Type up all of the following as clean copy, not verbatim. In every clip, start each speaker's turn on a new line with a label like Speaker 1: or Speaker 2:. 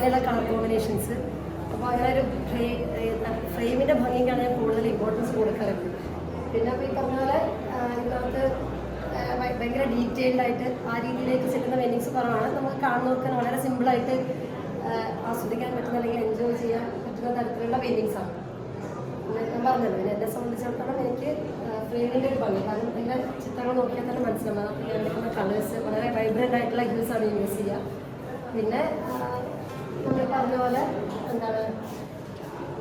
Speaker 1: അങ്ങനെയുള്ള colour combinations. അപ്പോൾ അങ്ങനെ ഒരു ഫ്രെയിമിൻ്റെ ഭംഗിക്കാണ് ഞാൻ കൂടുതൽ ഇമ്പോർട്ടൻസ് കൊടുക്കാറുണ്ട്. പിന്നെ അപ്പോൾ ഈ പറഞ്ഞ പോലെ ഇതിനകത്ത് ഭയങ്കര ഡീറ്റെയിൽഡ് ആയിട്ട് ആ രീതിയിലേക്ക് ചെല്ലുന്ന പെയിൻറ്റിങ്സ് കുറവാണ്. നമുക്ക് കാണുന്നവർക്ക് വളരെ സിമ്പിളായിട്ട് ആസ്വദിക്കാൻ പറ്റുന്ന അല്ലെങ്കിൽ എൻജോയ് ചെയ്യാൻ പറ്റുന്ന തരത്തിലുള്ള പെയിൻറ്റിങ്സാണ്. ഞാൻ പറഞ്ഞല്ലോ, പിന്നെ എന്നെ സംബന്ധിച്ചിടത്തോളം എനിക്ക് ഫ്രെയിമിൻ്റെ ഒരു ഭംഗി, കാരണം എല്ലാ ചിത്രങ്ങൾ നോക്കിയാൽ തന്നെ മനസ്സിലാവും. ഞാൻ എടുക്കുന്ന കളേഴ്സ് വളരെ വൈബ്രൻ്റ് ആയിട്ടുള്ള ഹ്യൂസാണ് യൂസ് ചെയ്യുക. പിന്നെ നമ്മൾ പറഞ്ഞ പോലെ എന്താണ്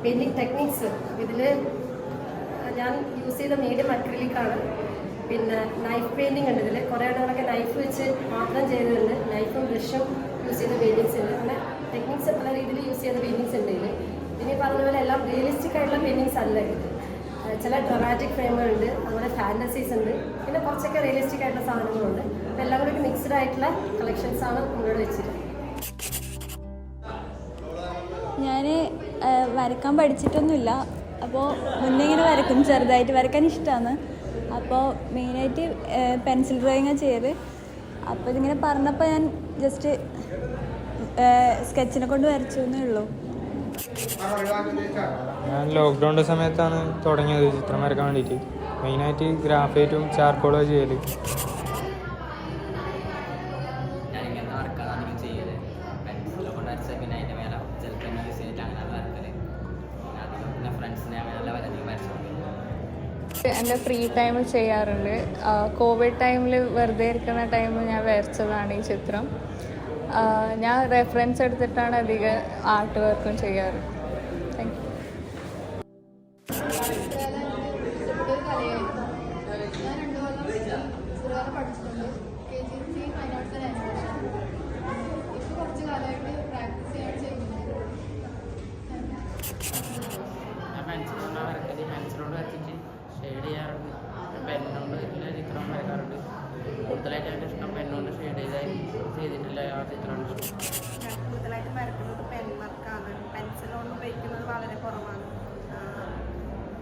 Speaker 1: പെയിൻറ്റിങ് ടെക്നിക്സ്, ഇതിൽ ഞാൻ യൂസ് ചെയ്ത മീഡിയം അക്രിലിക്കാണ്. പിന്നെ നൈഫ് പെയിൻറ്റിങ് ഉണ്ട്. ഇതിൽ കുറേ ഇടങ്ങളൊക്കെ നൈഫ് വെച്ച് മാത്രം ചെയ്തിട്ടുണ്ട്. നൈഫും ബ്രഷും യൂസ് ചെയ്ത പെയിൻറ്റിങ്സ് ഉണ്ട്. അങ്ങനെ ടെക്നിക്സ് പല രീതിയിൽ യൂസ് ചെയ്ത പെയിൻറ്റിങ്സ് ഉണ്ട് ഇതിൽ. ഇനി പറഞ്ഞ പോലെ എല്ലാം റിയലിസ്റ്റിക് ആയിട്ടുള്ള പെയിൻറ്റിങ്സ് അല്ല ഇത്. ചില ഡ്രമാറ്റിക് ഫ്രെയിമുകളുണ്ട്, അങ്ങനെ ഫാൻറ്റസീസ് ഉണ്ട്, പിന്നെ കുറച്ചൊക്കെ റിയലിസ്റ്റിക് ആയിട്ടുള്ള സാധനങ്ങളുണ്ട്. അപ്പോൾ എല്ലാം കൂടി മിക്സ്ഡ് ആയിട്ടുള്ള കളക്ഷൻസാണ് നമ്മളോട് വെച്ചിരിക്കുന്നത്.
Speaker 2: ഞാൻ വരക്കാൻ പഠിച്ചിട്ടൊന്നുമില്ല. അപ്പോൾ മുന്നേ ഇങ്ങനെ വരക്കും, ചെറുതായിട്ട് വരക്കാൻ ഇഷ്ടമാണ്. അപ്പോൾ മെയിനായിട്ട് പെൻസിൽ ഡ്രോയിങ്ങാണ് ചെയ്ത്. അപ്പോൾ ഇതിങ്ങനെ പറഞ്ഞപ്പോൾ ഞാൻ ജസ്റ്റ് സ്കെച്ചിനെ കൊണ്ട് വരച്ചു എന്നേ ഉള്ളൂ.
Speaker 3: ഞാൻ ലോക്ക്ഡൗണിൻ്റെ സമയത്താണ് തുടങ്ങിയത് ചിത്രം വരക്കാൻ വേണ്ടിയിട്ട്. മെയിനായിട്ട് ഗ്രാഫൈറ്റും ചാർക്കോളും ചെയ്യൽ.
Speaker 4: എൻ്റെ ഫ്രീ ടൈമിൽ ചെയ്യാറുണ്ട്. കോവിഡ് ടൈമിൽ വെറുതെ ഇരിക്കുന്ന ടൈമിൽ ഞാൻ വരച്ചതാണ് ഈ ചിത്രം. ഞാൻ റെഫറൻസ് എടുത്തിട്ടാണ് അധികം ആർട്ട് വർക്കും ചെയ്യാറ്. Thank you.
Speaker 5: പെൻസിലോട് വരച്ചിട്ട് ഷെയ്ഡ് ചെയ്യാറുണ്ട്. പെണ്ണുകൊണ്ട് ചിത്രം വരക്കാറുണ്ട്. കൂടുതലായിട്ട് എൻ്റെ ഇഷ്ടം പെണ്ണുകൊണ്ട് ഷെയ്ഡ് ചെയ്തിട്ടില്ല ആ ചിത്രമാണ് ഇഷ്ടം.
Speaker 6: ഞാൻ കൂടുതലായിട്ട് വരക്കുന്നത് പെൻമാർക്കാണ്. പെൻസിലോണ്ട് ഉപയോഗിക്കുന്നത് വളരെ കുറവാണ്.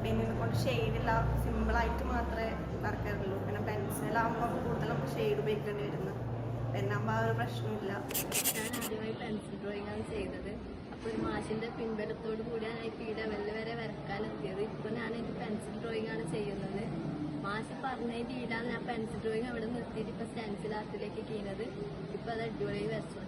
Speaker 6: പെന്നിനെ കൊണ്ട് ഷെയ്ഡില്ല, സിമ്പിളായിട്ട് മാത്രമേ വരക്കാറുള്ളൂ. പിന്നെ പെൻസിലാകുമ്പോൾ കൂടുതൽ നമുക്ക് ഷെയ്ഡ് ഉപയോഗിക്കേണ്ടി വരുന്നു. പെന്നാകുമ്പോൾ ആ ഒരു പ്രശ്നമില്ല.
Speaker 7: ഞാൻ ആദ്യമായി പെൻസിൽ ഡ്രോയിങ്ങാണ് ചെയ്തത്. അപ്പോൾ ഒരു മാഷിൻ്റെ പിൻബലത്തോടു കൂടിയാണ് ഈ ലെവലിൽ വരെ വരക്കാനെത്തിയത്. ഇപ്പോൾ ഞാനെനിക്ക് പെൻസിൽ ഡ്രോയിങ്ങാണ് ചെയ്യുന്നത്. മാഷ് പറഞ്ഞതിൻ്റെ ഈടാണ് ഞാൻ പെൻസിൽ ഡ്രോയിങ് അവിടെ നിർത്തിയിട്ട് ഇപ്പോൾ സ്റ്റെൻസിൽ ആർട്ടിലേക്ക് ചെയ്യുന്നത്. ഇപ്പോൾ അത് അടിപൊളിയായി വരച്ചു.